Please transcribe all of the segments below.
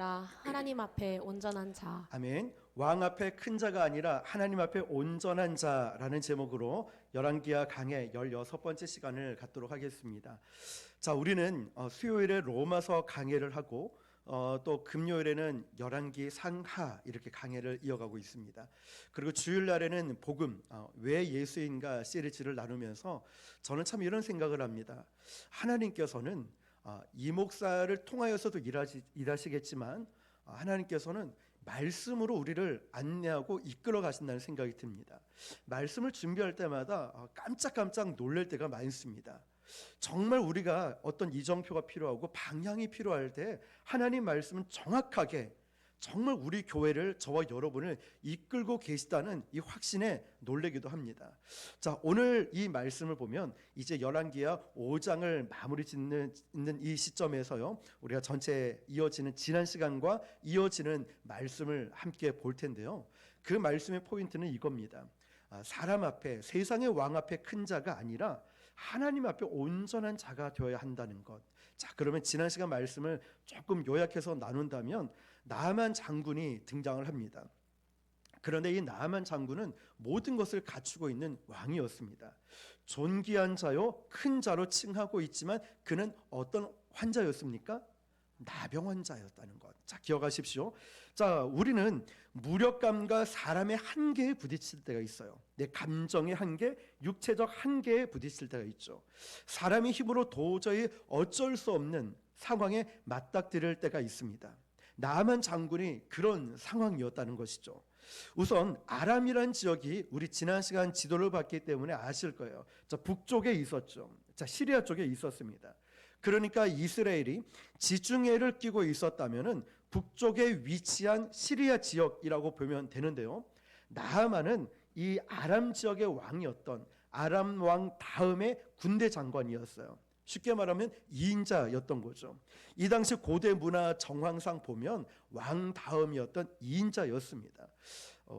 아니라 하나님 앞에 온전한 자. 아멘. 왕 앞에 큰 자가 아니라 하나님 앞에 온전한 자라는 제목으로 열왕기하 강해 16번째 시간을 갖도록 하겠습니다. 자, 우리는 수요일에 로마서 강해를 하고 또 금요일에는 열왕기 상하 이렇게 강해를 이어가고 있습니다. 그리고 주일날에는 복음 왜 예수인가 시리즈를 나누면서 저는 참 이런 생각을 합니다. 하나님께서는 이 목사를 통하여서도 일하시겠지만 하나님께서는 말씀으로 우리를 안내하고 이끌어 가신다는 생각이 듭니다. 말씀을 준비할 때마다 깜짝깜짝 놀랄 때가 많습니다. 정말 우리가 어떤 이정표가 필요하고 방향이 필요할 때 하나님 말씀은 정확하게 정말 우리 교회를, 저와 여러분을 이끌고 계시다는 이 확신에 놀라기도 합니다. 자, 오늘 이 말씀을 보면 이제 열왕기하 5장을 마무리 짓는 이 시점에서요, 우리가 전체 이어지는 지난 시간과 이어지는 말씀을 함께 볼 텐데요, 그 말씀의 포인트는 이겁니다. 사람 앞에, 세상의 왕 앞에 큰 자가 아니라 하나님 앞에 온전한 자가 되어야 한다는 것. 자, 그러면 지난 시간 말씀을 조금 요약해서 나눈다면 나아만 장군이 등장을 합니다. 그런데 이 나아만 장군은 모든 것을 갖추고 있는 왕이었습니다. 존귀한 자요 큰 자로 칭하고 있지만 그는 어떤 환자였습니까? 나병 환자였다는 것. 자, 기억하십시오. 자, 우리는 무력감과 사람의 한계에 부딪힐 때가 있어요. 내 감정의 한계, 육체적 한계에 부딪힐 때가 있죠. 사람의 힘으로 도저히 어쩔 수 없는 상황에 맞닥뜨릴 때가 있습니다. 나아만 장군이 그런 상황이었다는 것이죠. 우선 아람이란 지역이 우리 지난 시간 지도를 봤기 때문에 아실 거예요. 자, 북쪽에 있었죠. 자, 시리아 쪽에 있었습니다. 그러니까 이스라엘이 지중해를 끼고 있었다면은 북쪽에 위치한 시리아 지역이라고 보면 되는데요. 나아만은 이 아람 지역의 왕이었던 아람 왕 다음의 군대 장관이었어요. 쉽게 말하면 2인자였던 거죠. 이 당시 고대 문화 정황상 보면 왕 다음이었던 2인자였습니다.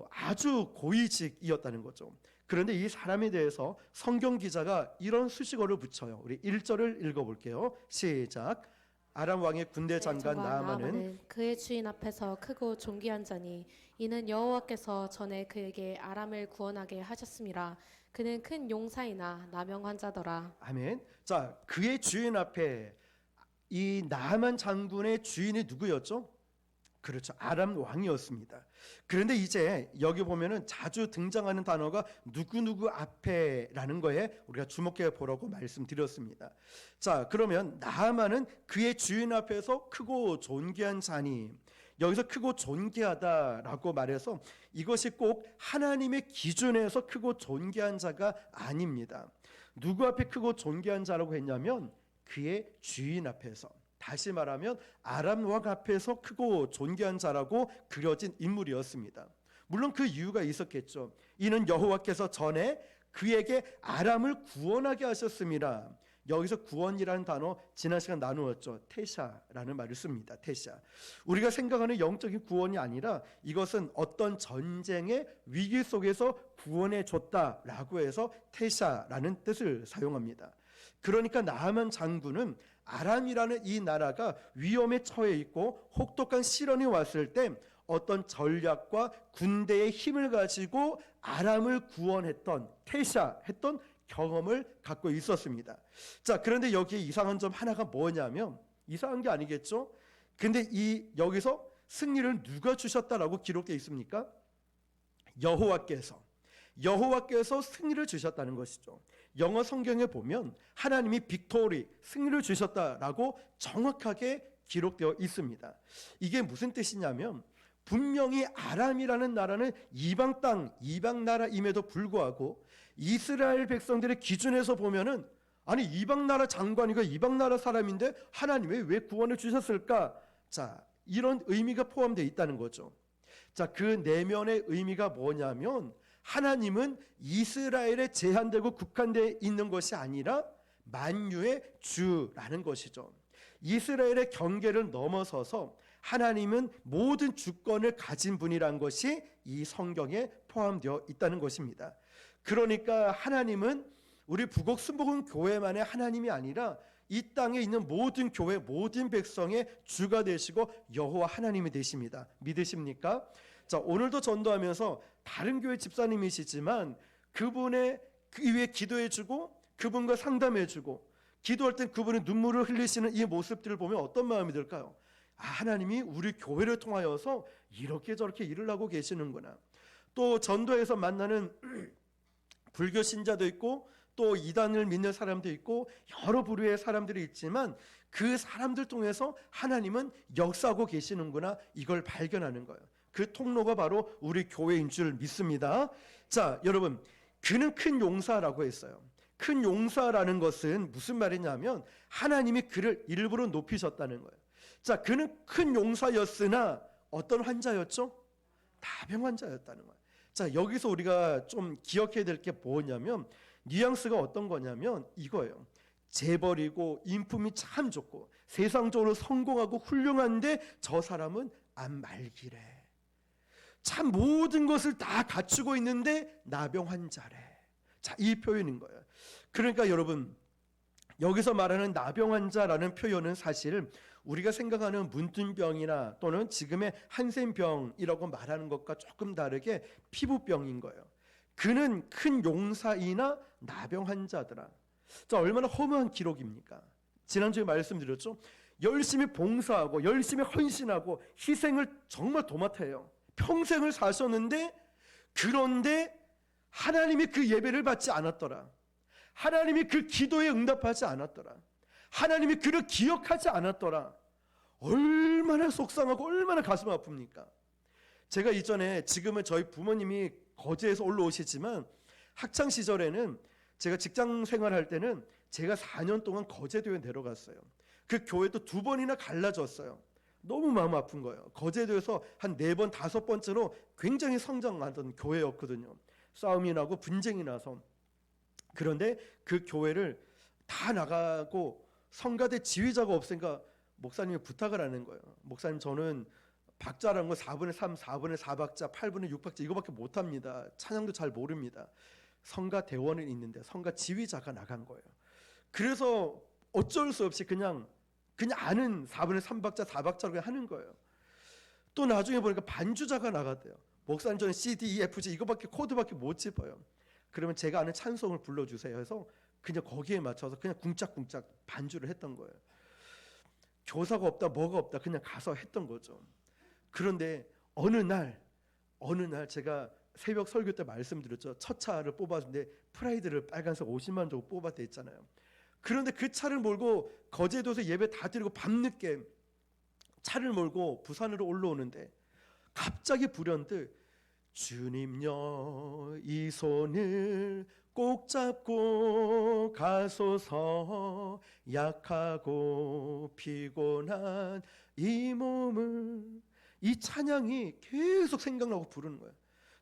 아주 고위직이었다는 거죠. 그런데 이 사람에 대해서 성경 기자가 이런 수식어를 붙여요. 우리 1절을 읽어볼게요. 시작. 아람 왕의 군대 장관 나아만은 그의 주인 앞에서 크고 존귀한 자니 이는 여호와께서 전에 그에게 아람을 구원하게 하셨음이라. 그는 큰 용사이나 나병 환자더라. 아멘. 자, 그의 주인 앞에 이 나아만 장군의 주인이 누구였죠? 그렇죠. 아람 왕이었습니다. 그런데 이제 여기 보면은 자주 등장하는 단어가 누구누구 앞에라는 거에 우리가 주목해 보라고 말씀드렸습니다. 자, 그러면 나아만은 그의 주인 앞에서 크고 존귀한 자니, 여기서 크고 존귀하다라고 말해서 이것이 꼭 하나님의 기준에서 크고 존귀한 자가 아닙니다. 누구 앞에 크고 존귀한 자라고 했냐면 그의 주인 앞에서, 다시 말하면 아람 왕 앞에서 크고 존귀한 자라고 그려진 인물이었습니다. 물론 그 이유가 있었겠죠. 이는 여호와께서 전에 그에게 아람을 구원하게 하셨습니다. 여기서 구원이라는 단어 지난 시간 나누었죠. 테샤라는 말을 씁니다. 테샤. 우리가 생각하는 영적인 구원이 아니라 이것은 어떤 전쟁의 위기 속에서 구원해 줬다라고 해서 테샤라는 뜻을 사용합니다. 그러니까 나아만 장군은 아람이라는 이 나라가 위험에 처해 있고 혹독한 시련이 왔을 때 어떤 전략과 군대의 힘을 가지고 아람을 구원했던, 테샤했던 경험을 갖고 있었습니다. 자, 그런데 여기에 이상한 점 하나가 뭐냐면, 이상한 게 아니겠죠? 근데 여기서 승리를 누가 주셨다라고 기록되어 있습니까? 여호와께서 승리를 주셨다는 것이죠. 영어 성경에 보면 하나님이 빅토리, 승리를 주셨다라고 정확하게 기록되어 있습니다. 이게 무슨 뜻이냐면 분명히 아람이라는 나라는 이방 땅, 이방 나라임에도 불구하고 이스라엘 백성들의 기준에서 보면은 아니 이방 나라 장관이고 이방 나라 사람인데 하나님이 왜 구원을 주셨을까? 자, 이런 의미가 포함되어 있다는 거죠. 자, 그 내면의 의미가 뭐냐면 하나님은 이스라엘에 제한되고 국한되어 있는 것이 아니라 만유의 주라는 것이죠. 이스라엘의 경계를 넘어서서 하나님은 모든 주권을 가진 분이란 것이 이 성경에 포함되어 있다는 것입니다. 그러니까 하나님은 우리 부곡 순복음 교회만의 하나님이 아니라 이 땅에 있는 모든 교회 모든 백성의 주가 되시고 여호와 하나님이 되십니다. 믿으십니까? 자, 오늘도 전도하면서 다른 교회 집사님이시지만 그분의 그 위에 기도해주고 그분과 상담해주고 기도할 땐 그분의 눈물을 흘리시는 이 모습들을 보면 어떤 마음이 들까요? 아, 하나님이 우리 교회를 통하여서 이렇게 저렇게 일을 하고 계시는구나. 또 전도에서 만나는 불교 신자도 있고 또 이단을 믿는 사람도 있고 여러 부류의 사람들이 있지만 그 사람들 통해서 하나님은 역사하고 계시는구나, 이걸 발견하는 거예요. 그 통로가 바로 우리 교회인 줄 믿습니다. 자, 여러분, 그는 큰 용사라고 했어요. 큰 용사라는 것은 무슨 말이냐면 하나님이 그를 일부러 높이셨다는 거예요. 자, 그는 큰 용사였으나 어떤 환자였죠? 나병 환자였다는 거예요. 자, 여기서 우리가 좀 기억해야 될 게 뭐냐면 뉘앙스가 어떤 거냐면 이거예요. 재벌이고 인품이 참 좋고 세상적으로 성공하고 훌륭한데 저 사람은 암 말기래. 참 모든 것을 다 갖추고 있는데 나병 환자래. 자, 이 표현인 거예요. 그러니까 여러분, 여기서 말하는 나병 환자라는 표현은 사실 우리가 생각하는 문둥병이나 또는 지금의 한센병이라고 말하는 것과 조금 다르게 피부병인 거예요. 그는 큰 용사이나 나병 환자더라. 자, 얼마나 허무한 기록입니까? 지난주에 말씀드렸죠. 열심히 봉사하고 열심히 헌신하고 희생을 정말 도맡아요. 평생을 사셨는데 그런데 하나님이 그 예배를 받지 않았더라. 하나님이 그 기도에 응답하지 않았더라. 하나님이 그를 기억하지 않았더라. 얼마나 속상하고 얼마나 가슴 아픕니까? 제가 이전에, 지금은 저희 부모님이 거제에서 올라오시지만 학창 시절에는 제가 직장 생활할 때는 제가 4년 동안 거제도에 내려갔어요. 그 교회도 2번이나 갈라졌어요. 너무 마음 아픈 거예요. 거제도에서 한 4번, 5번째로 굉장히 성장하던 교회였거든요. 싸움이 나고 분쟁이 나서. 그런데 그 교회를 다 나가고 성가대 지휘자가 없으니까 목사님이 부탁을 하는 거예요. 목사님, 저는 박자라는 거 4분의 3, 4분의 4박자, 8분의 6박자 이거밖에 못합니다. 찬양도 잘 모릅니다. 성가 대원은 있는데 성가 지휘자가 나간 거예요. 그래서 어쩔 수 없이 그냥 아는 4분의 3박자, 4박자로 그냥 하는 거예요. 또 나중에 보니까 반주자가 나갔대요. 목사님, 저는 C, D, E, F, G 이거밖에 코드밖에 못 짚어요. 그러면 제가 아는 찬송을 불러주세요 해서 그냥 거기에 맞춰서 그냥 궁짝궁짝 반주를 했던 거예요. 교사가 없다 뭐가 없다 그냥 가서 했던 거죠. 그런데 어느 날 제가 새벽 설교 때 말씀드렸죠. 첫 차를 뽑았는데 프라이드를 빨간색 50만 주고 뽑았다 했잖아요. 그런데 그 차를 몰고 거제도에서 예배 다 드리고 밤늦게 차를 몰고 부산으로 올라오는데 갑자기 불현듯 주님여 이 손을 꼭 잡고 가소서 약하고 피곤한 이 몸을, 이 찬양이 계속 생각나고 부르는 거예요.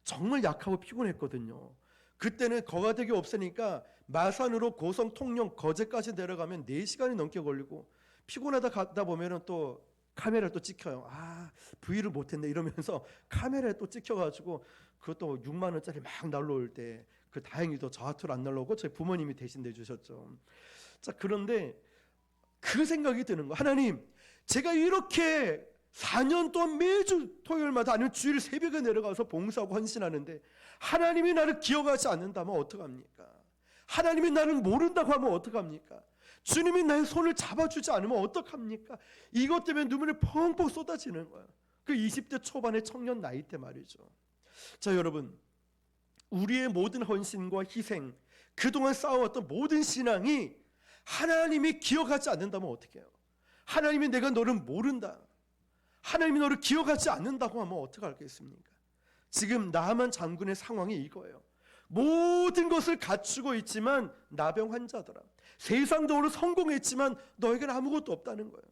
정말 약하고 피곤했거든요. 그때는 거가대교 없으니까 마산으로 고성, 통영, 거제까지 내려가면 4시간이 넘게 걸리고 피곤하다 가다 보면은 또 카메라를 또 찍혀요. 아, V를 못했네 이러면서 카메라에 또 찍혀가지고 그것도 6만 원짜리 막 날라올 때 그 다행히도 저한테는 안 날라오고 저희 부모님이 대신 내주셨죠. 자, 그런데 그 생각이 드는 거. 하나님, 제가 이렇게 4년 동안 매주 토요일마다 아니면 주일 새벽에 내려가서 봉사하고 헌신하는데 하나님이 나를 기억하지 않는다면 어떡합니까? 하나님이 나를 모른다고 하면 어떡합니까? 주님이 나의 손을 잡아주지 않으면 어떡합니까? 이것 때문에 눈물이 펑펑 쏟아지는 거예요. 그 20대 초반의 청년 나이 때 말이죠. 자, 여러분, 우리의 모든 헌신과 희생, 그동안 쌓아왔던 모든 신앙이 하나님이 기억하지 않는다면 어떻게 해요? 하나님이 내가 너를 모른다, 하나님이 너를 기억하지 않는다고 하면 어떡하겠습니까? 지금 나만 장군의 상황이 이거예요. 모든 것을 갖추고 있지만 나병 환자더라. 세상적으로 성공했지만 너에게는 아무것도 없다는 거예요.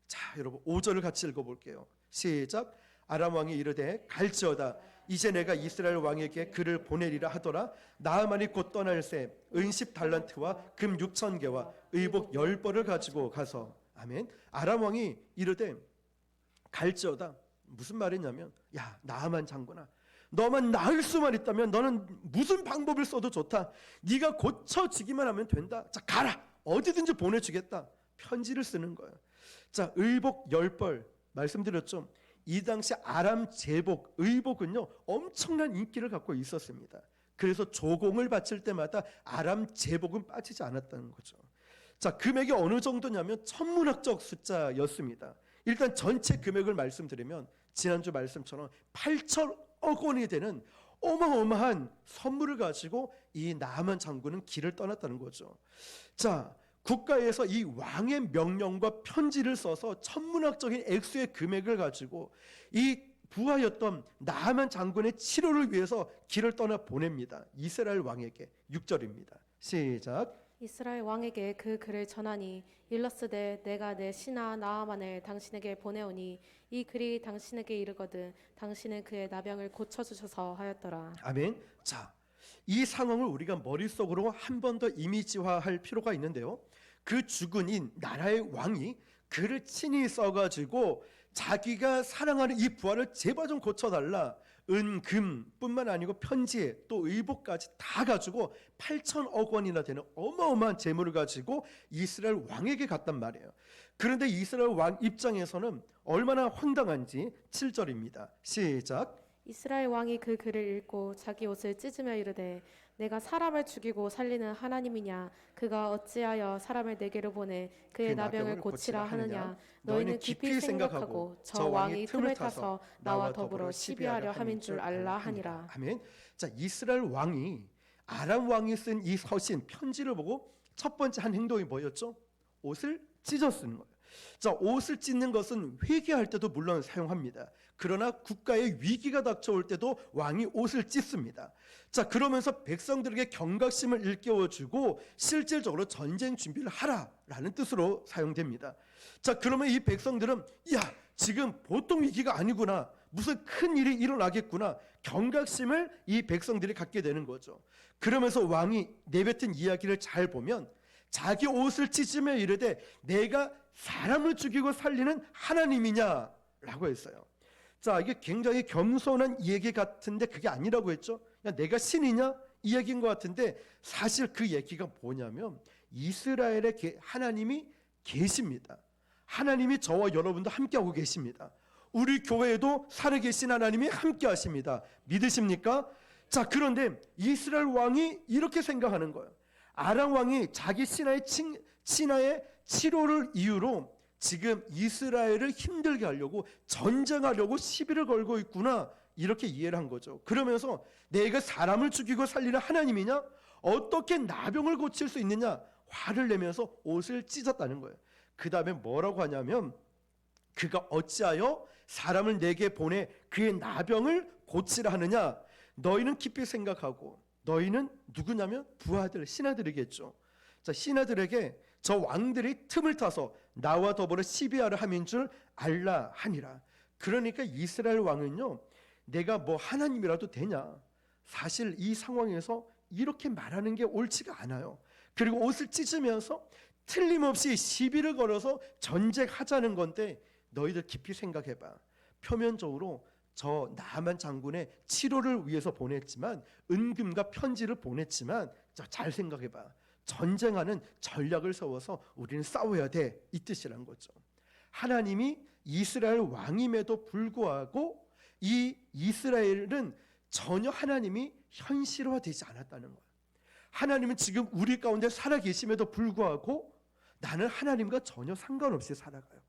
자, 여러분 5절을 같이 읽어볼게요. 시작. 아람 왕이 이르되 갈지어다 이제 내가 이스라엘 왕에게 그를 보내리라 하더라. 나아만이 곧 떠날새 은십 달란트와 금 6,000개와 의복 10벌을 가지고 가서. 아멘. 아람 왕이 이르되 갈지어다, 무슨 말이냐면, 야 나아만 장군아, 너만 나을 수만 있다면 너는 무슨 방법을 써도 좋다. 네가 고쳐지기만 하면 된다. 자, 가라. 어디든지 보내주겠다. 편지를 쓰는 거예요. 자, 의복 10벌 말씀드렸죠. 이 당시 아람 제복, 의복은요 엄청난 인기를 갖고 있었습니다. 그래서 조공을 바칠 때마다 아람 제복은 빠지지 않았다는 거죠. 자, 금액이 어느 정도냐면 천문학적 숫자였습니다. 일단 전체 금액을 말씀드리면 지난주 말씀처럼 8천억 원이 되는 어마어마한 선물을 가지고 이 나아만 장군은 길을 떠났다는 거죠. 자, 국가에서 이 왕의 명령과 편지를 써서 천문학적인 액수의 금액을 가지고 이 부하였던 나아만 장군의 치료를 위해서 길을 떠나 보냅니다. 이스라엘 왕에게. 6절입니다. 시작. 이스라엘 왕에게 그 글을 전하니 일러스되 내가 내 신하 나아만을 당신에게 보내오니 이 글이 당신에게 이르거든 당신은 그의 나병을 고쳐주셔서 하였더라. 아멘. 자, 이 상황을 우리가 머릿속으로 한 번 더 이미지화할 필요가 있는데요. 그 죽은인 나라의 왕이 글을 친히 써가지고 자기가 사랑하는 이 부하를 제발 좀 고쳐달라. 은, 금뿐만 아니고 편지에 또 의복까지 다 가지고 8천억 원이나 되는 어마어마한 재물을 가지고 이스라엘 왕에게 갔단 말이에요. 그런데 이스라엘 왕 입장에서는 얼마나 황당한지 7절입니다. 시작. 이스라엘 왕이 그 글을 읽고 자기 옷을 찢으며 이르되 내가 사람을 죽이고 살리는 하나님이냐 그가 어찌하여 사람을 내게로 보내 그의 나병을 고치라 하느냐 너희는 깊이 생각하고 저 왕이 틈을 타서 나와 더불어 시비하려 함인 줄 알라 하니라. 아멘. 자, 이스라엘 왕이 아람 왕이 쓴 이 서신 편지를 보고 첫 번째 한 행동이 뭐였죠? 옷을 찢어 쓰는 거예요. 자, 옷을 찢는 것은 회개할 때도 물론 사용합니다. 그러나 국가의 위기가 닥쳐올 때도 왕이 옷을 찢습니다. 자, 그러면서 백성들에게 경각심을 일깨워주고 실질적으로 전쟁 준비를 하라라는 뜻으로 사용됩니다. 자, 그러면 이 백성들은 야, 지금 보통 위기가 아니구나. 무슨 큰 일이 일어나겠구나. 경각심을 이 백성들이 갖게 되는 거죠. 그러면서 왕이 내뱉은 이야기를 잘 보면 자기 옷을 찢으며 이르되 내가 사람을 죽이고 살리는 하나님이냐라고 했어요. 자, 이게 굉장히 겸손한 얘기 같은데 그게 아니라고 했죠. 야, 내가 신이냐? 이 얘기인 것 같은데 사실 그 얘기가 뭐냐면 이스라엘에 하나님이 계십니다. 하나님이 저와 여러분도 함께하고 계십니다. 우리 교회에도 살아계신 하나님이 함께하십니다. 믿으십니까? 자, 그런데 이스라엘 왕이 이렇게 생각하는 거예요. 아람 왕이 자기 신하의 치료를 이유로 지금 이스라엘을 힘들게 하려고 전쟁하려고 시비를 걸고 있구나 이렇게 이해를 한 거죠. 그러면서 내가 사람을 죽이고 살리는 하나님이냐? 어떻게 나병을 고칠 수 있느냐? 화를 내면서 옷을 찢었다는 거예요. 그 다음에 뭐라고 하냐면 그가 어찌하여 사람을 내게 보내 그의 나병을 고치라 하느냐? 너희는 깊이 생각하고 너희는 누구냐면 부하들, 신하들이겠죠. 자, 신하들에게 저 왕들이 틈을 타서 나와 더불어 시비하려 함인 줄 알라 하니라. 그러니까 이스라엘 왕은요, 내가 뭐 하나님이라도 되냐? 사실 이 상황에서 이렇게 말하는 게 옳지가 않아요. 그리고 옷을 찢으면서 틀림없이 시비를 걸어서 전쟁하자는 건데 너희들 깊이 생각해봐. 표면적으로 저 나만 장군의 치료를 위해서 보냈지만 은금과 편지를 보냈지만 잘 생각해봐. 전쟁하는 전략을 세워서 우리는 싸워야 돼. 이 뜻이란 거죠. 하나님이 이스라엘 왕임에도 불구하고 이 이스라엘은 전혀 하나님이 현실화되지 않았다는 거예요. 하나님은 지금 우리 가운데 살아계심에도 불구하고 나는 하나님과 전혀 상관없이 살아가요.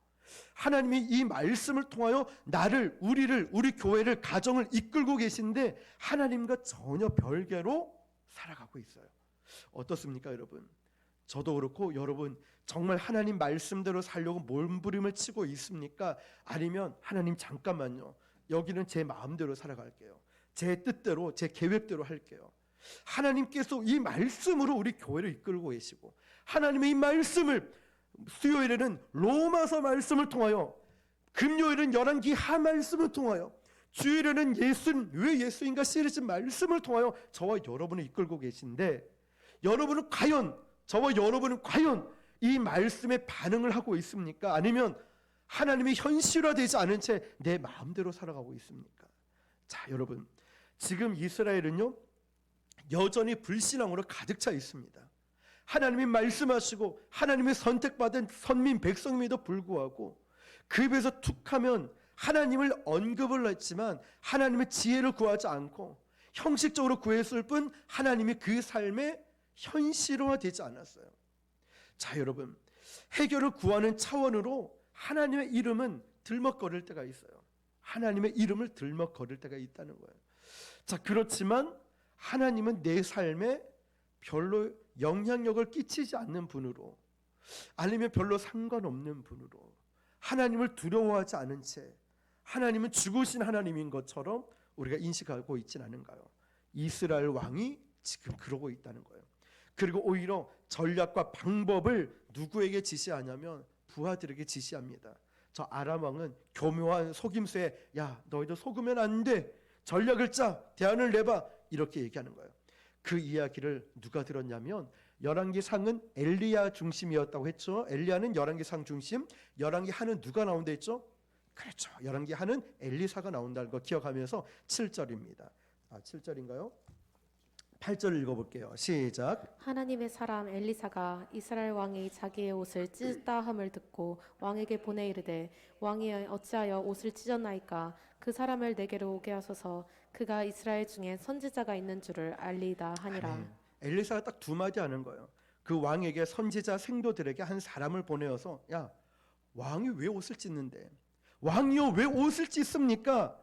하나님이 이 말씀을 통하여 나를, 우리를, 우리 교회를, 가정을 이끌고 계신데 하나님과 전혀 별개로 살아가고 있어요. 어떻습니까, 여러분? 저도 그렇고 여러분 정말 하나님 말씀대로 살려고 몸부림을 치고 있습니까? 아니면 하나님 잠깐만요. 여기는 제 마음대로 살아갈게요. 제 뜻대로, 제 계획대로 할게요. 하나님께서 이 말씀으로 우리 교회를 이끌고 계시고 하나님의 이 말씀을 수요일에는 로마서 말씀을 통하여, 금요일은 열왕기 하 말씀을 통하여, 주일에는 예수는 왜 예수인가 시리즈 말씀을 통하여 저와 여러분을 이끌고 계신데 여러분은 과연, 저와 여러분은 과연 이 말씀에 반응을 하고 있습니까? 아니면 하나님이 현실화되지 않은 채 내 마음대로 살아가고 있습니까? 자, 여러분, 지금 이스라엘은요 여전히 불신앙으로 가득 차 있습니다. 하나님이 말씀하시고 하나님의 선택받은 선민 백성임에도 불구하고 그 입에서 툭하면 하나님을 언급을 했지만 하나님의 지혜를 구하지 않고 형식적으로 구했을 뿐 하나님이 그 삶에 현실화되지 않았어요. 자, 여러분, 해결을 구하는 차원으로 하나님의 이름은 들먹거릴 때가 있어요. 하나님의 이름을 들먹거릴 때가 있다는 거예요. 자, 그렇지만 하나님은 내 삶에 별로 영향력을 끼치지 않는 분으로, 아니면 별로 상관없는 분으로, 하나님을 두려워하지 않은 채 하나님은 죽으신 하나님인 것처럼 우리가 인식하고 있진 않은가요? 이스라엘 왕이 지금 그러고 있다는 거예요. 그리고 오히려 전략과 방법을 누구에게 지시하냐면 부하들에게 지시합니다. 저 아람 왕은 교묘한 속임수에 야, 너희도 속으면 안 돼, 전략을 짜, 대안을 내봐, 이렇게 얘기하는 거예요. 그 이야기를 누가 들었냐면 열왕기상은 엘리야 중심이었다고 했죠. 엘리야는 열왕기상 중심, 열왕기하는 누가 나온다 했죠? 그렇죠, 열왕기하는 엘리사가 나온다는 거 기억하면서 7절입니다. 7절인가요? 8절 읽어볼게요. 시작. 하나님의 사람 엘리사가 이스라엘 왕이 자기의 옷을 찢다 함을 듣고 왕에게 보내 이르되 왕이 어찌하여 옷을 찢었나이까? 그 사람을 내게로 오게 하소서. 그가 이스라엘 중에 선지자가 있는 줄을 알리이다 하니라. 아멘. 엘리사가 딱 두 마디 하는 거예요. 그 왕에게 선지자 생도들에게 한 사람을 보내어서 야, 왕이 왜 옷을 찢는데? 왕이요, 왜 옷을 찢습니까?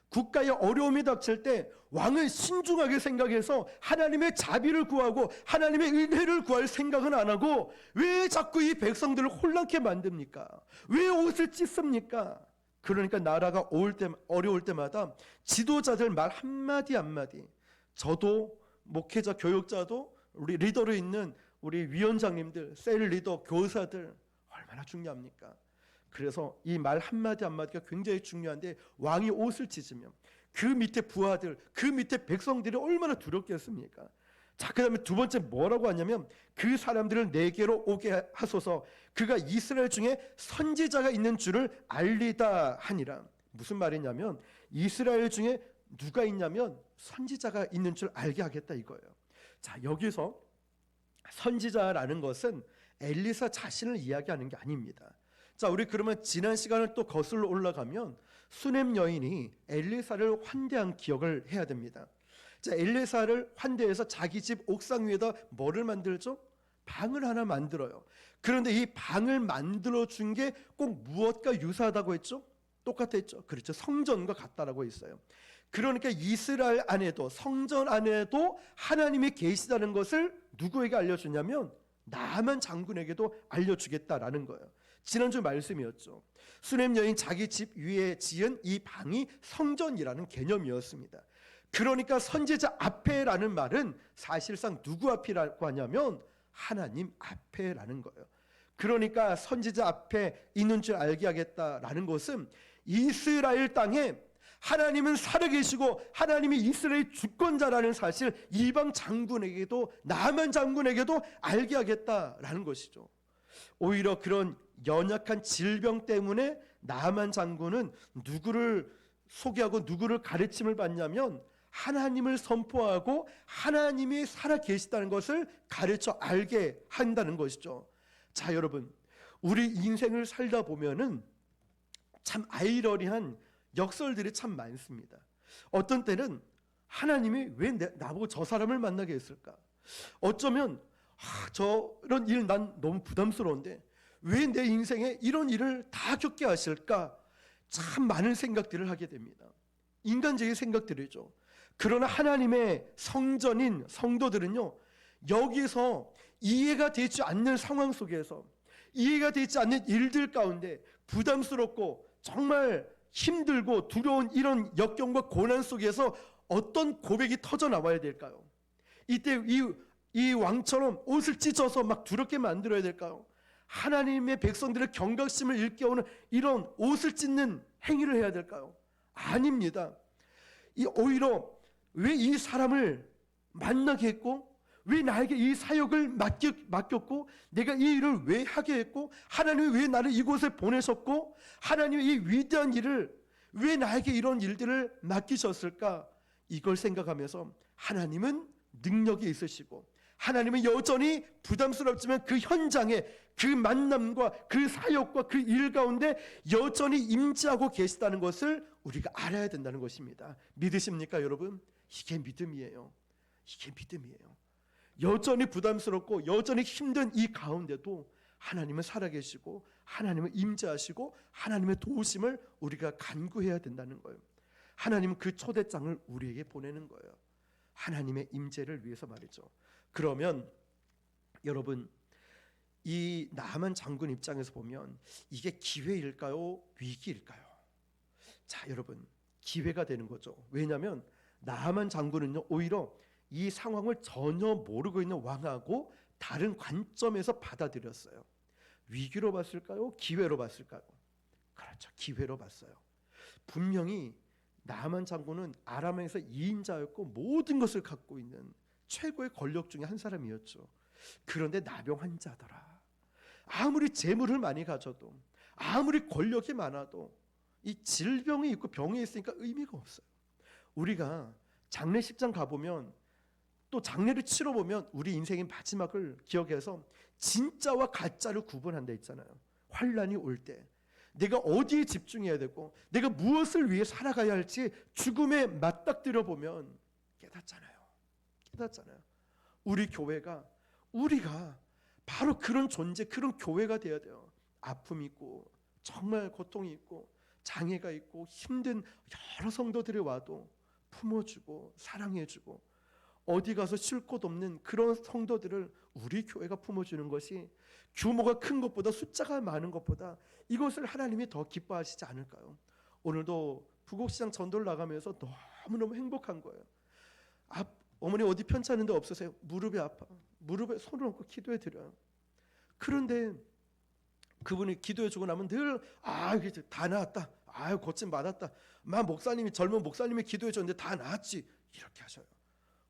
국가에 어려움이 닥칠 때 왕은 신중하게 생각해서 하나님의 자비를 구하고 하나님의 은혜를 구할 생각은 안 하고 왜 자꾸 이 백성들을 혼란케 만듭니까? 왜 옷을 찢습니까? 그러니까 나라가 어려울 때마다 지도자들 말 한마디 한마디, 저도 목회자 교육자도 우리 리더로 있는 우리 위원장님들, 셀 리더, 교사들 얼마나 중요합니까? 그래서 이 말 한마디 한마디가 굉장히 중요한데 왕이 옷을 찢으면 그 밑에 부하들, 그 밑에 백성들이 얼마나 두렵겠습니까? 자, 그 다음에 두 번째 뭐라고 하냐면 그 사람들을 내게로 오게 하소서. 그가 이스라엘 중에 선지자가 있는 줄을 알리다 하니라. 무슨 말이냐면 이스라엘 중에 누가 있냐면 선지자가 있는 줄 알게 하겠다 이거예요. 자, 여기서 선지자라는 것은 엘리사 자신을 이야기하는 게 아닙니다. 자, 우리 그러면 지난 시간을 또 거슬러 올라가면 수넴 여인이 엘리사를 환대한 기억을 해야 됩니다. 자, 엘리사를 환대해서 자기 집 옥상 위에다 뭐를 만들죠? 방을 하나 만들어요. 그런데 이 방을 만들어 준 게 꼭 무엇과 유사하다고 했죠? 똑같았죠. 그렇죠. 성전과 같다라고 했어요. 그러니까 이스라엘 안에도, 성전 안에도 하나님이 계시다는 것을 누구에게 알려주냐면 나만 장군에게도 알려주겠다라는 거예요. 지난주 말씀이었죠. 수넴 여인 자기 집 위에 지은 이 방이 성전이라는 개념이었습니다. 그러니까 선지자 앞에라는 말은 사실상 누구 앞이라고 하냐면 하나님 앞에라는 거예요. 그러니까 선지자 앞에 있는 줄 알게 하겠다라는 것은 이스라엘 땅에 하나님은 살아계시고 하나님이 이스라엘 주권자라는 사실 이방 장군에게도, 나만 장군에게도 알게 하겠다라는 것이죠. 오히려 그런 연약한 질병 때문에 나만 장군은 누구를 소개하고 누구를 가르침을 받냐면 하나님을 선포하고 하나님이 살아계시다는 것을 가르쳐 알게 한다는 것이죠. 자, 여러분, 우리 인생을 살다 보면은 참 아이러니한 역설들이 참 많습니다. 어떤 때는 하나님이 왜 나보고 저 사람을 만나게 했을까? 어쩌면 저런 일 난 너무 부담스러운데 왜 내 인생에 이런 일을 다 겪게 하실까? 참 많은 생각들을 하게 됩니다. 인간적인 생각들이죠. 그러나 하나님의 성전인 성도들은요, 여기서 이해가 되지 않는 상황 속에서, 이해가 되지 않는 일들 가운데 부담스럽고 정말 힘들고 두려운 이런 역경과 고난 속에서 어떤 고백이 터져 나와야 될까요? 이때 이 왕처럼 옷을 찢어서 막 두렵게 만들어야 될까요? 하나님의 백성들의 경각심을 일깨우는 이런 옷을 찢는 행위를 해야 될까요? 아닙니다. 오히려 왜 이 사람을 만나게 했고, 왜 나에게 이 사역을 맡겼고, 내가 이 일을 왜 하게 했고, 하나님이 왜 나를 이곳에 보내셨고, 하나님이 이 위대한 일을 왜 나에게 이런 일들을 맡기셨을까? 이걸 생각하면서 하나님은 능력이 있으시고 하나님은 여전히 부담스럽지만 그 현장에 그 만남과 그 사역과 그 일 가운데 여전히 임재하고 계시다는 것을 우리가 알아야 된다는 것입니다. 믿으십니까, 여러분? 이게 믿음이에요. 이게 믿음이에요. 여전히 부담스럽고 여전히 힘든 이 가운데도 하나님은 살아계시고 하나님은 임재하시고 하나님의 도우심을 우리가 간구해야 된다는 거예요. 하나님은 그 초대장을 우리에게 보내는 거예요. 하나님의 임재를 위해서 말이죠. 그러면 여러분, 이 나만 장군 입장에서 보면 이게 기회일까요? 위기일까요? 자, 여러분, 기회가 되는 거죠. 왜냐하면 나만 장군은요, 오히려 이 상황을 전혀 모르고 있는 왕하고 다른 관점에서 받아들였어요. 위기로 봤을까요? 기회로 봤을까요? 그렇죠, 기회로 봤어요. 분명히 나만 장군은 아람에서 2인자였고 모든 것을 갖고 있는 최고의 권력 중에 한 사람이었죠. 그런데 나병 환자더라. 아무리 재물을 많이 가져도, 아무리 권력이 많아도 이 질병이 있고 병이 있으니까 의미가 없어요. 우리가 장례식장 가보면, 또 장례를 치러보면 우리 인생의 마지막을 기억해서 진짜와 가짜를 구분한다 했잖아요. 환란이 올 때 내가 어디에 집중해야 되고 내가 무엇을 위해 살아가야 할지 죽음에 맞닥뜨려 보면 깨닫잖아요. 우리 교회가, 우리가 바로 그런 존재, 그런 교회가 되어야 돼요. 아픔이 있고 정말 고통이 있고 장애가 있고 힘든 여러 성도들이 와도 품어주고 사랑해주고 어디 가서 쉴 곳 없는 그런 성도들을 우리 교회가 품어주는 것이 규모가 큰 것보다, 숫자가 많은 것보다 이것을 하나님이 더 기뻐하시지 않을까요? 오늘도 부곡시장 전도를 나가면서 너무너무 행복한 거예요. 어머니 어디 편찮은 데 없으세요? 무릎이 아파. 무릎에 손을 얹고 기도해 드려요. 그런데 그분이 기도해 주고 나면 늘 이게 다 나았다. 고침 받았다. 목사님이, 젊은 목사님이 기도해 줬는데 다 나았지. 이렇게 하셔요.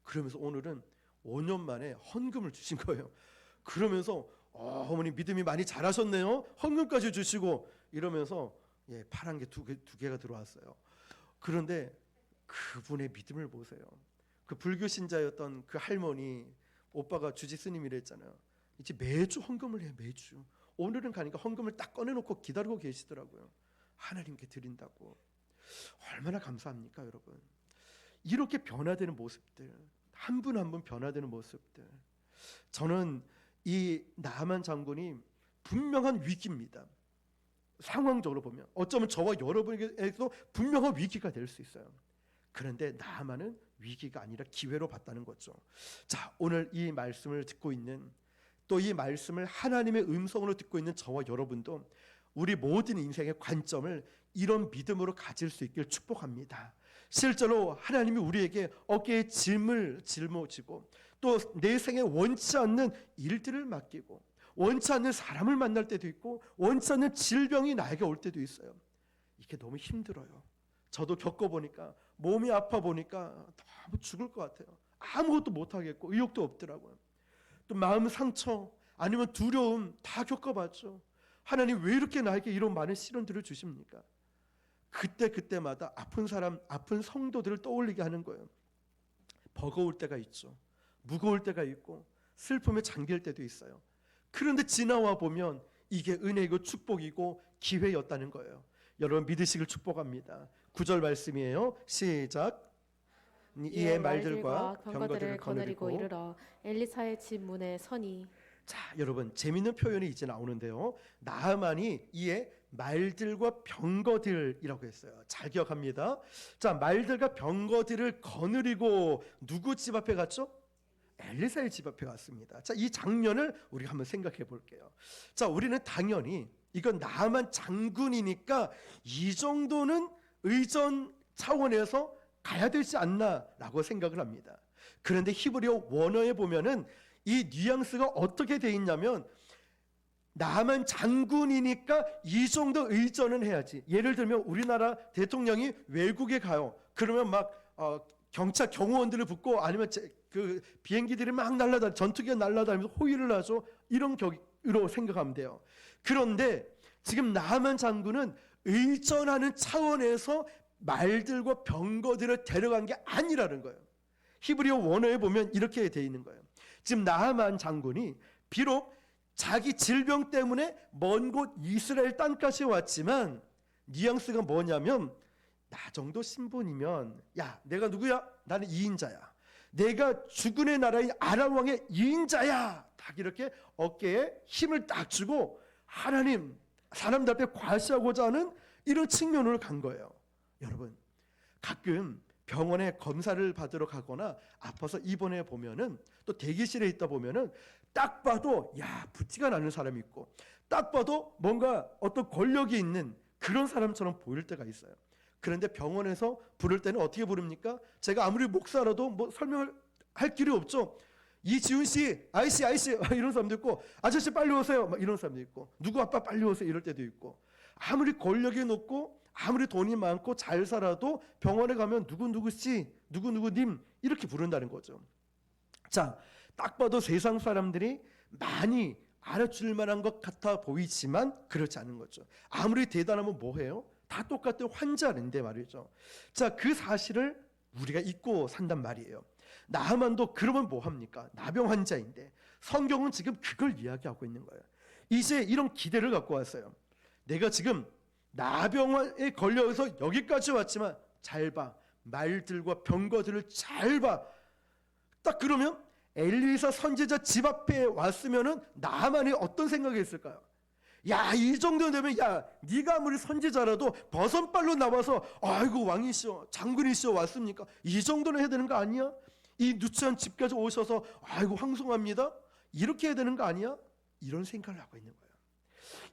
그러면서 오늘은 5년 만에 헌금을 주신 거예요. 그러면서 어머니 믿음이 많이 자라셨네요. 헌금까지 주시고 이러면서 파란 게 두 개가 들어왔어요. 그런데 그분의 믿음을 보세요. 그 불교 신자였던 그 할머니, 오빠가 주지 스님이랬잖아요. 이제 매주 헌금을 해요. 매주. 오늘은 가니까 헌금을 딱 꺼내놓고 기다리고 계시더라고요. 하나님께 드린다고. 얼마나 감사합니까, 여러분? 이렇게 변화되는 모습들, 한 분 한 분 변화되는 모습들. 저는 이 나만 장군이 분명한 위기입니다. 상황적으로 보면 어쩌면 저와 여러분에게도 분명한 위기가 될 수 있어요. 그런데 나만은 위기가 아니라 기회로 봤다는 거죠. 자, 오늘 이 말씀을 듣고 있는, 또 이 말씀을 하나님의 음성으로 듣고 있는 저와 여러분도 우리 모든 인생의 관점을 이런 믿음으로 가질 수 있길 축복합니다. 실제로 하나님이 우리에게 어깨에 짐을 짊어지고 또 내 생에 원치 않는 일들을 맡기고 원치 않는 사람을 만날 때도 있고 원치 않는 질병이 나에게 올 때도 있어요. 이게 너무 힘들어요. 저도 겪어보니까, 몸이 아파 보니까 너무 죽을 것 같아요. 아무것도 못하겠고 의욕도 없더라고요. 또 마음 상처, 아니면 두려움 다 겪어봤죠. 하나님 왜 이렇게 나에게 이런 많은 시련들을 주십니까? 그때마다 아픈 사람, 아픈 성도들을 떠올리게 하는 거예요. 버거울 때가 있죠. 무거울 때가 있고 슬픔에 잠길 때도 있어요. 그런데 지나와 보면 이게 은혜이고 축복이고 기회였다는 거예요. 여러분 믿으시길 축복합니다. 9절 말씀이에요. 시작. 이에 말들과 병거들을 거느리고 이르러 엘리사의 집 문에 서니. 자, 여러분 재밌는 표현이 이제 나오는데요. 나아만이 이에 말들과 병거들이라고 했어요. 잘 기억합니다. 자, 말들과 병거들을 거느리고 누구 집 앞에 갔죠? 엘리사의 집 앞에 갔습니다. 자, 이 장면을 우리가 한번 생각해 볼게요. 자, 우리는 당연히 이건 나아만 장군이니까 이 정도는 의전 차원에서 가야 되지 않나라고 생각을 합니다. 그런데 히브리어 원어에 보면은 이 뉘앙스가 어떻게 돼 있냐면, 나만 장군이니까 이 정도 의전은 해야지. 예를 들면 우리나라 대통령이 외국에 가요. 그러면 경찰 경호원들을 붙고 아니면 그 비행기들이 막 날아다니, 전투기가 날아다니면서 호위를 하죠. 이런 격으로 생각하면 돼요. 그런데 지금 나만 장군은 의전하는 차원에서 말들과 병거들을 데려간 게 아니라는 거예요. 히브리어 원어에 보면 이렇게 돼 있는 거예요. 지금 나하만 장군이 비록 자기 질병 때문에 먼 곳 이스라엘 땅까지 왔지만 뉘앙스가 뭐냐면, 나 정도 신분이면 야 내가 누구야? 나는 2인자야. 내가 주군의 나라인 아람 왕의 2인자야. 딱 이렇게 어깨에 힘을 딱 주고 하나님 사람들 앞에 과시하고자 하는 이런 측면으로 간 거예요. 여러분, 가끔 병원에 검사를 받으러 가거나 아파서 입원해 보면은, 또 대기실에 있다 보면은 딱 봐도 야 붙지가 않는 사람이 있고, 딱 봐도 뭔가 어떤 권력이 있는 그런 사람처럼 보일 때가 있어요. 그런데 병원에서 부를 때는 어떻게 부릅니까? 제가 아무리 목사라도 뭐 설명할 길이 없죠. 이지훈 씨, 아이씨 이런 사람도 있고, 아저씨 빨리 오세요 막 이런 사람도 있고, 누구 아빠 빨리 오세요 이럴 때도 있고. 아무리 권력이 높고 아무리 돈이 많고 잘 살아도 병원에 가면 누구씨, 누구님 이렇게 부른다는 거죠. 자, 딱 봐도 세상 사람들이 많이 알아줄 만한 것 같아 보이지만 그렇지 않은 거죠. 아무리 대단하면 뭐해요? 다 똑같은 환자인데 말이죠. 자, 그 사실을 우리가 잊고 산단 말이에요. 나하만도 그러면 뭐합니까? 나병 환자인데 성경은 지금 그걸 이야기하고 있는 거예요. 이제 이런 기대를 갖고 왔어요. 내가 지금 나병에 걸려서 여기까지 왔지만 잘 봐. 말들과 병거들을 잘 봐. 딱 그러면 엘리사 선지자 집 앞에 왔으면은 나하만이 어떤 생각이 있을까요? 야, 이 정도 되면 야, 네가 아무리 선지자라도 버선발로 나와서 아이고 왕이시여 장군이시여 왔습니까? 이 정도는 해야 되는 거 아니야? 이 누추한 집까지 오셔서 아이고 황송합니다. 이렇게 해야 되는 거 아니야? 이런 생각을 하고 있는 거예요.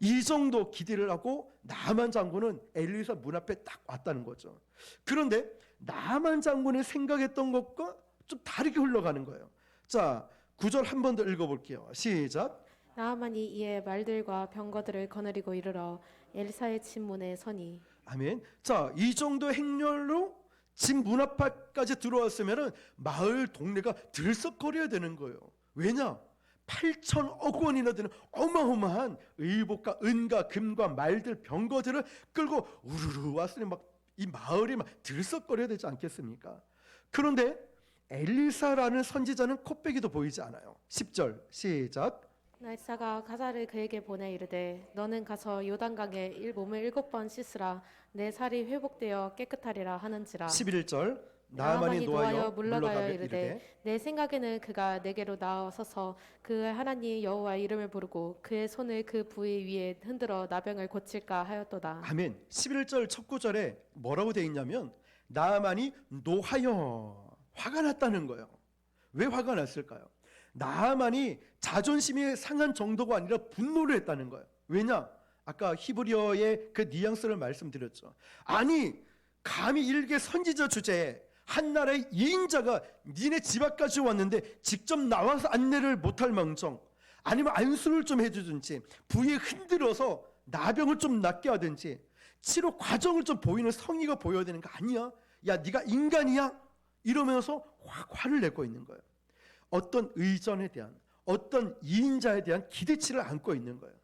이 정도 기대를 하고 나만 장군은 엘리사 문 앞에 딱 왔다는 거죠. 그런데 나만 장군이 생각했던 것과 좀 다르게 흘러가는 거예요. 자, 9절 한 번 더 읽어볼게요. 시작. 나하만이 이에 말들과 병거들을 거느리고 이르러 엘사의 집 문에 서니. 아멘. 자, 이 정도 행렬로 집 문 앞까지 들어왔으면은 마을 동네가 들썩거려야 되는 거예요. 왜냐? 8천억 원이나 되는 어마어마한 의복과 은과 금과 말들 병거들을 끌고 우르르 왔으니 막 이 마을이 막 들썩거려야 되지 않겠습니까? 그런데 엘리사라는 선지자는 코빼기도 보이지 않아요. 10절 시작. 엘사가 가사를 그에게 보내 이르되 너는 가서 요단강에 몸을 7번 씻으라 내 살이 회복되어 깨끗하리라 하는지라. 11절 나하만이 노하여 물러가며 이르되 내 생각에는 그가 내게로 나와서서 그 하나님 여호와의 이름을 부르고 그의 손을 그 부위 위에 흔들어 나병을 고칠까 하였도다. 아멘. 11절 첫 구절에 뭐라고 돼 있냐면 나하만이 노하여 화가 났다는 거예요. 왜 화가 났을까요? 나하만이 자존심이 상한 정도가 아니라 분노를 했다는 거예요. 왜냐? 아까 히브리어의 그 뉘앙스를 말씀드렸죠. 아니 감히 일개 선지자 주제에 한 나라의 2인자가 니네 집 앞까지 왔는데 직접 나와서 안내를 못할 망정, 아니면 안수를 좀 해주든지 부위에 흔들어서 나병을 좀 낫게 하든지 치료 과정을 좀 보이는 성의가 보여야 되는 거 아니야? 야 네가 인간이야? 이러면서 화를 내고 있는 거예요. 어떤 의전에 대한, 어떤 2인자에 대한 기대치를 안고 있는 거예요.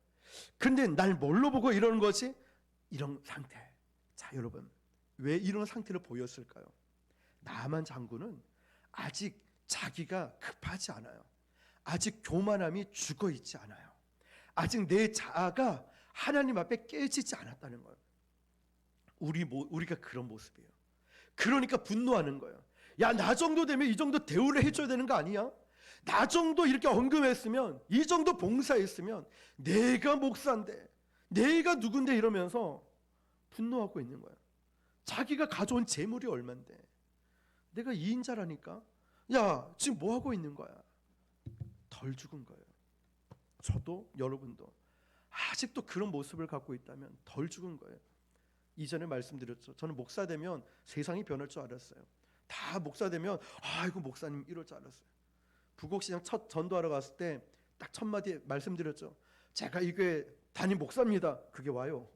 근데 날 뭘로 보고 이러는 거지? 이런 상태. 자, 여러분, 왜 이런 상태를 보였을까요? 나만 장군은 아직 자기가 급하지 않아요. 아직 교만함이 죽어 있지 않아요. 아직 내 자아가 하나님 앞에 깨지지 않았다는 거예요. 우리가 그런 모습이에요. 그러니까 분노하는 거예요. 야, 나 정도 되면 이 정도 대우를 해줘야 되는 거 아니야? 나 정도 이렇게 헌금했으면, 이 정도 봉사했으면 내가 목사인데, 내가 누군데 이러면서 분노하고 있는 거예요. 자기가 가져온 재물이 얼만데 내가 2인자라니까 야 지금 뭐 하고 있는 거야? 덜 죽은 거예요. 저도 여러분도 아직도 그런 모습을 갖고 있다면 덜 죽은 거예요. 이전에 말씀드렸죠. 저는 목사 되면 세상이 변할 줄 알았어요. 다 목사 되면 아이고 목사님 이럴 줄 알았어요. 부곡시장 첫 전도하러 갔을 때 딱 첫 마디 말씀드렸죠. 제가 이 교회 담임 목사입니다. 그게 와요.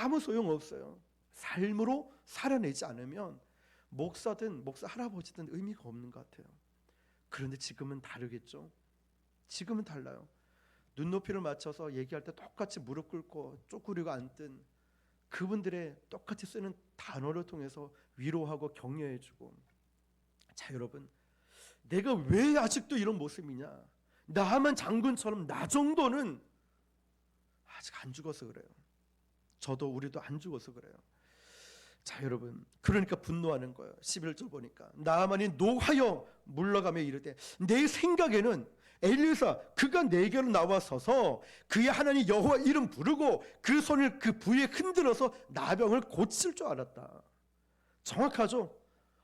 아무 소용 없어요. 삶으로 살아내지 않으면 목사든 목사 할아버지든 의미가 없는 것 같아요. 그런데 지금은 다르겠죠. 지금은 달라요. 눈높이를 맞춰서 얘기할 때 똑같이 무릎 꿇고 쪼그리고 앉든 그분들의 똑같이 쓰는 단어를 통해서 위로하고 격려해주고. 자, 여러분, 내가 왜 아직도 이런 모습이냐? 나만 장군처럼 나 정도는 아직 안 죽어서 그래요. 저도 우리도 안 죽어서 그래요. 자, 여러분, 그러니까 분노하는 거예요. 11절 보니까 나아만이 노하여 물러가며 이르되 내 생각에는 엘리사 그가 내게로 나와서서 그의 하나님 여호와 이름 부르고 그 손을 그 부위에 흔들어서 나병을 고칠 줄 알았다. 정확하죠?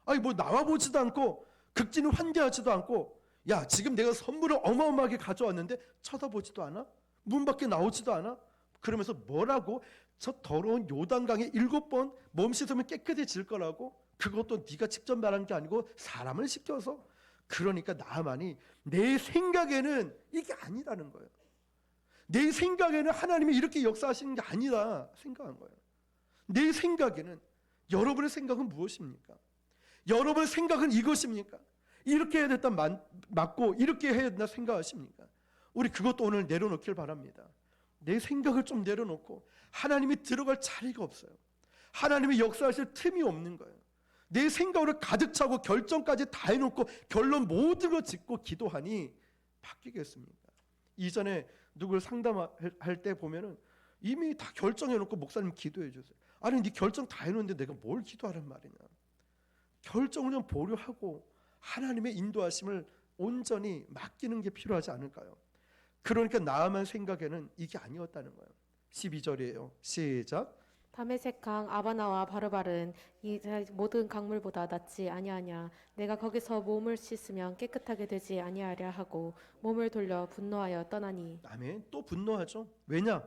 아니 뭐 나와보지도 않고 극진을 환대하지도 않고, 야 지금 내가 선물을 어마어마하게 가져왔는데 쳐다보지도 않아? 문 밖에 나오지도 않아? 그러면서 뭐라고? 저 더러운 요단강에 7번 몸 씻으면 깨끗해질 거라고? 그것도 네가 직접 말한 게 아니고 사람을 시켜서. 그러니까 나만이 내 생각에는 이게 아니라는 거예요. 내 생각에는 하나님이 이렇게 역사하시는 게 아니다 생각한 거예요. 내 생각에는. 여러분의 생각은 무엇입니까? 여러분의 생각은 이것입니까? 이렇게 해야 됐다 맞고 이렇게 해야 된다 생각하십니까? 우리 그것도 오늘 내려놓길 바랍니다. 내 생각을 좀 내려놓고 하나님이 들어갈 자리가 없어요. 하나님이 역사하실 틈이 없는 거예요. 내 생각으로 가득 차고 결정까지 다 해놓고 결론 모든 거 짓고 기도하니 바뀌겠습니까? 이전에 누굴 상담할 때 보면은 이미 다 결정해놓고 목사님 기도해 주세요. 아니 네 결정 다 해놓는데 내가 뭘 기도하란 말이냐. 결정을 좀 보류하고 하나님의 인도하심을 온전히 맡기는 게 필요하지 않을까요? 그러니까 나만 생각에는 이게 아니었다는 거예요. 12절이에요. 시작. 다메섹 강 아바나와 바르바른 이 모든 강물보다 낫지 아니하냐. 내가 거기서 몸을 씻으면 깨끗하게 되지 아니하랴 하고 몸을 돌려 분노하여 떠나니. 아멘. 또 분노하죠. 왜냐?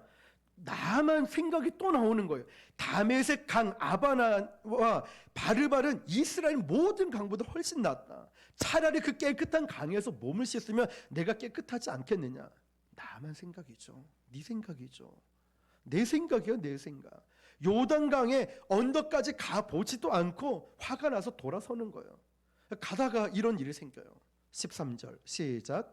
나만 생각이 또 나오는 거예요. 다메섹 강 아바나와 바르바른 이스라엘 모든 강보다 훨씬 낫다. 차라리 그 깨끗한 강에서 몸을 씻으면 내가 깨끗하지 않겠느냐. 나만 생각이죠. 네 생각이죠. 내 생각이요, 내 생각. 요단강에 언덕까지 가보지도 않고 화가 나서 돌아서는 거예요. 가다가 이런 일이 생겨요. 13절 시작.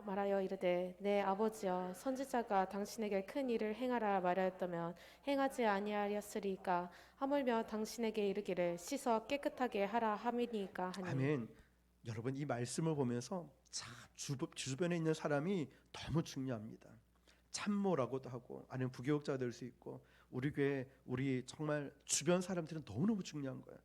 말하여 이르되 내 아버지여 선지자가 당신에게 큰 일을 행하라 말하였다면 행하지 아니하였으리까. 하물며 당신에게 이르기를 씻어 깨끗하게 하라 함이니까 하니. 아멘. 여러분 이 말씀을 보면서 참 주변에 있는 사람이 너무 중요합니다. 참모라고도 하고 아니면 부교육자가 될 수 있고 우리 교회 우리 정말 주변 사람들은 너무너무 중요한 거예요.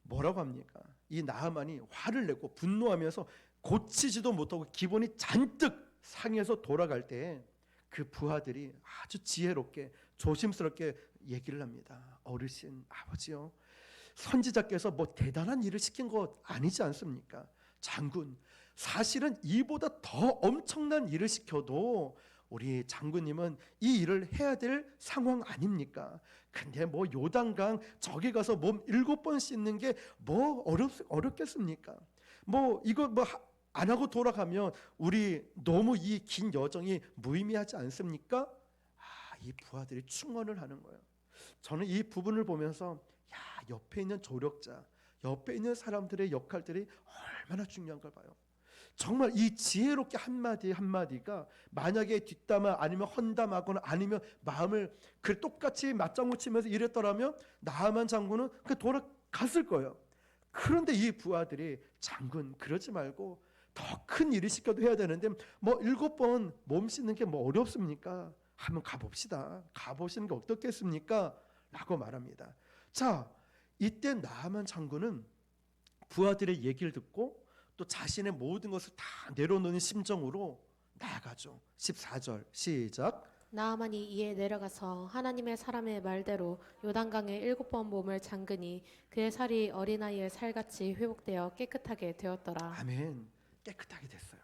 뭐라고 합니까? 이 나하만이 화를 내고 분노하면서 고치지도 못하고 기분이 잔뜩 상해서 돌아갈 때 그 부하들이 아주 지혜롭게 조심스럽게 얘기를 합니다. 어르신, 아버지요, 선지자께서 뭐 대단한 일을 시킨 것 아니지 않습니까? 장군, 사실은 이보다 더 엄청난 일을 시켜도 우리 장군님은 이 일을 해야 될 상황 아닙니까? 근데 뭐 요단강 저기 가서 몸 7번 씻는 게 뭐 어렵겠습니까? 뭐 이거 뭐 안 하고 돌아가면 우리 너무 이 긴 여정이 무의미하지 않습니까? 이 부하들이 충언을 하는 거예요. 저는 이 부분을 보면서 야, 옆에 있는 조력자, 옆에 있는 사람들의 역할들이 얼마나 중요한 걸 봐요. 정말 이 지혜롭게 한마디 한마디가 만약에 뒷담화 아니면 헌담하거나 아니면 마음을 그 똑같이 맞장구 치면서 이랬더라면 나하만 장군은 그 돌아갔을 거예요. 그런데 이 부하들이 장군 그러지 말고 더 큰 일을 시켜도 해야 되는데 뭐 7번 몸 씻는 게 뭐 어렵습니까? 한번 가봅시다. 가보시는 게 어떻겠습니까? 라고 말합니다. 자, 이때 나하만 장군은 부하들의 얘기를 듣고 또 자신의 모든 것을 다 내려놓는 심정으로 나아가죠. 14절 시작. 나아만이 이에 내려가서 하나님의 사람의 말대로 요단강에 7번 몸을 잠그니 그의 살이 어린아이의 살같이 회복되어 깨끗하게 되었더라. 아멘. 깨끗하게 됐어요.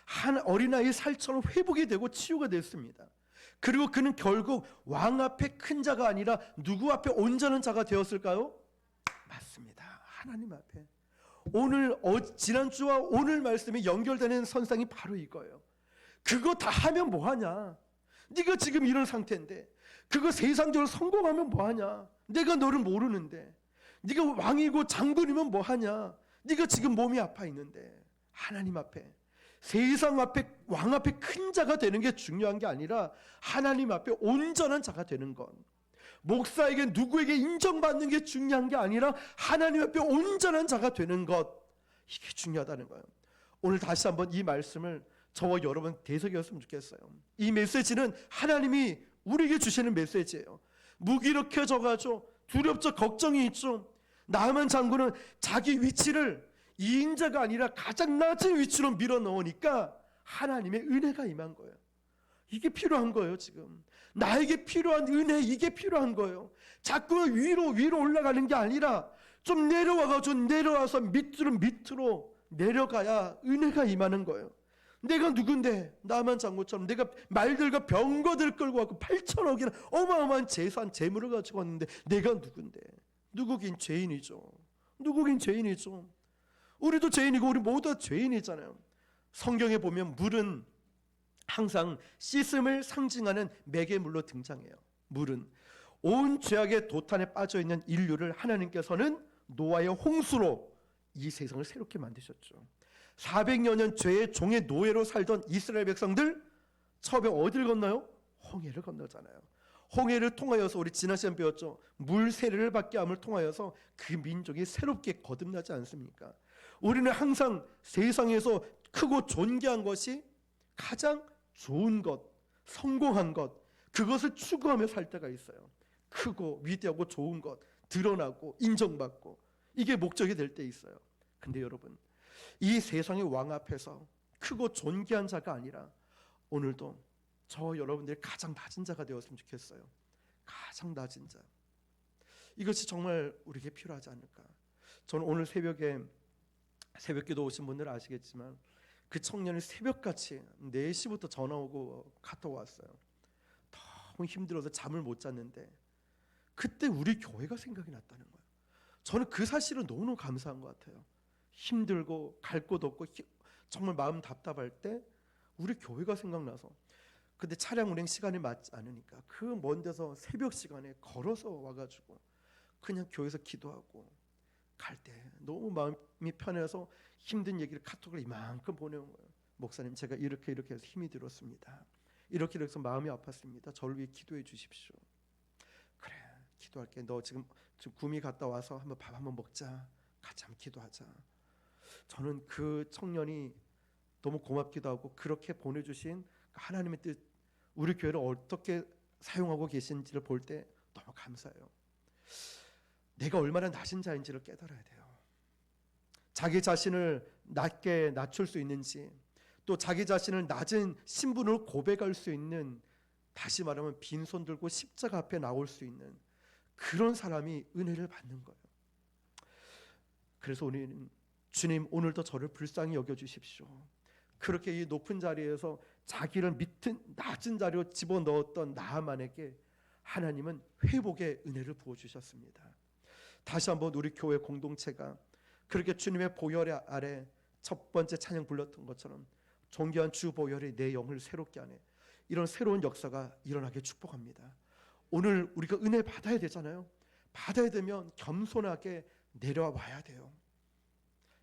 한 어린아이의 살처럼 회복이 되고 치유가 됐습니다. 그리고 그는 결국 왕 앞에 큰 자가 아니라 누구 앞에 온전한 자가 되었을까요? 맞습니다. 하나님 앞에. 오늘 지난주와 오늘 말씀이 연결되는 선상이 바로 이거예요. 그거 다 하면 뭐하냐? 네가 지금 이런 상태인데 그거 세상적으로 성공하면 뭐하냐? 내가 너를 모르는데 네가 왕이고 장군이면 뭐하냐? 네가 지금 몸이 아파 있는데 하나님 앞에 세상 앞에 왕 앞에 큰 자가 되는 게 중요한 게 아니라 하나님 앞에 온전한 자가 되는 것, 목사에게 누구에게 인정받는 게 중요한 게 아니라 하나님 앞에 온전한 자가 되는 것, 이게 중요하다는 거예요. 오늘 다시 한번 이 말씀을 저와 여러분 되새겼으면 좋겠어요. 이 메시지는 하나님이 우리에게 주시는 메시지예요. 무기력해져가지고 두렵죠. 걱정이 있죠. 나만 장군은 자기 위치를 2인자가 아니라 가장 낮은 위치로 밀어넣으니까 하나님의 은혜가 임한 거예요. 이게 필요한 거예요. 지금 나에게 필요한 은혜, 이게 필요한 거예요. 자꾸 위로 올라가는 게 아니라 좀 내려와서 밑으로 내려가야 은혜가 임하는 거예요. 내가 누군데, 나만 장군처럼 내가 말들과 병거들 끌고 왔고 8천억이나 어마어마한 재산 재물을 가지고 왔는데 내가 누군데? 누구긴 죄인이죠. 우리도 죄인이고 우리 모두 다 죄인이잖아요. 성경에 보면 물은 항상 씻음을 상징하는 매개물로 등장해요. 물은 온 죄악의 도탄에 빠져 있는 인류를 하나님께서는 노아의 홍수로 이 세상을 새롭게 만드셨죠. 400여 년 죄의 종의 노예로 살던 이스라엘 백성들 처음에 어디를 건너요? 홍해를 건너잖아요. 홍해를 통하여서 우리 지난 시간 배웠죠. 물 세례를 받게 함을 통하여서 그 민족이 새롭게 거듭나지 않습니까? 우리는 항상 세상에서 크고 존귀한 것이 가장 좋은 것, 성공한 것, 그것을 추구하며 살 때가 있어요. 크고 위대하고 좋은 것, 드러나고 인정받고 이게 목적이 될 때 있어요. 근데 여러분, 이 세상의 왕 앞에서 크고 존귀한 자가 아니라 오늘도 저 여러분들이 가장 낮은 자가 되었으면 좋겠어요. 가장 낮은 자. 이것이 정말 우리에게 필요하지 않을까. 저는 오늘 새벽기도 오신 분들은 아시겠지만 그 청년이 새벽같이 4시부터 전화 오고 카톡 왔어요. 너무 힘들어서 잠을 못 잤는데 그때 우리 교회가 생각이 났다는 거예요. 저는 그 사실은 너무너무 감사한 것 같아요. 힘들고 갈 곳 없고 정말 마음 답답할 때 우리 교회가 생각나서, 근데 차량 운행 시간이 맞지 않으니까 그 먼 데서 새벽 시간에 걸어서 와가지고 그냥 교회에서 기도하고 갈 때 너무 마음이 편해서 힘든 얘기를 카톡을 이만큼 보내온 거예요. 목사님, 제가 이렇게 해서 힘이 들었습니다. 이렇게 해서 마음이 아팠습니다. 저를 위해 기도해 주십시오. 그래, 기도할게. 너 지금 구미 갔다 와서 한번 밥 한번 먹자. 같이 한번 기도하자. 저는 그 청년이 너무 고맙기도 하고 그렇게 보내주신 하나님의 뜻, 우리 교회를 어떻게 사용하고 계신지를 볼 때 너무 감사해요. 내가 얼마나 낮은 자인지를 깨달아야 돼요. 자기 자신을 낮게 낮출 수 있는지, 또 자기 자신을 낮은 신분으로 고백할 수 있는, 다시 말하면 빈손 들고 십자가 앞에 나올 수 있는 그런 사람이 은혜를 받는 거예요. 그래서 우리는 주님, 오늘도 저를 불쌍히 여겨주십시오. 그렇게 이 높은 자리에서 자기를 낮은 자리로 집어넣었던 나아만에게 하나님은 회복의 은혜를 부어주셨습니다. 다시 한번 우리 교회 공동체가 그렇게 주님의 보혈 아래 첫 번째 찬양 불렀던 것처럼 존귀한 주 보혈이 내 영을 새롭게 하네, 이런 새로운 역사가 일어나게 축복합니다. 오늘 우리가 은혜 받아야 되잖아요. 받아야 되면 겸손하게 내려와야 돼요.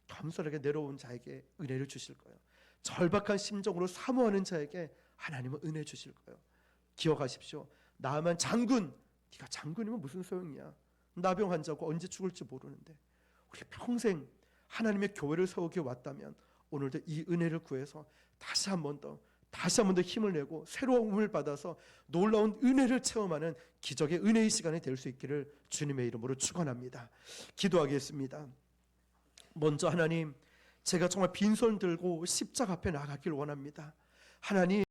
겸손하게 내려온 자에게 은혜를 주실 거예요. 절박한 심정으로 사모하는 자에게 하나님은 은혜 주실 거예요. 기억하십시오. 나만 장군, 네가 장군이면 무슨 소용이야. 나병 환자고 언제 죽을지 모르는데, 우리 평생 하나님의 교회를 세우기 왔다면 오늘도 이 은혜를 구해서 다시 한 번 더 힘을 내고 새로움을 받아서 놀라운 은혜를 체험하는 기적의 은혜의 시간이 될 수 있기를 주님의 이름으로 축원합니다. 기도하겠습니다. 먼저 하나님, 제가 정말 빈손 들고 십자가 앞에 나가길 원합니다. 하나님,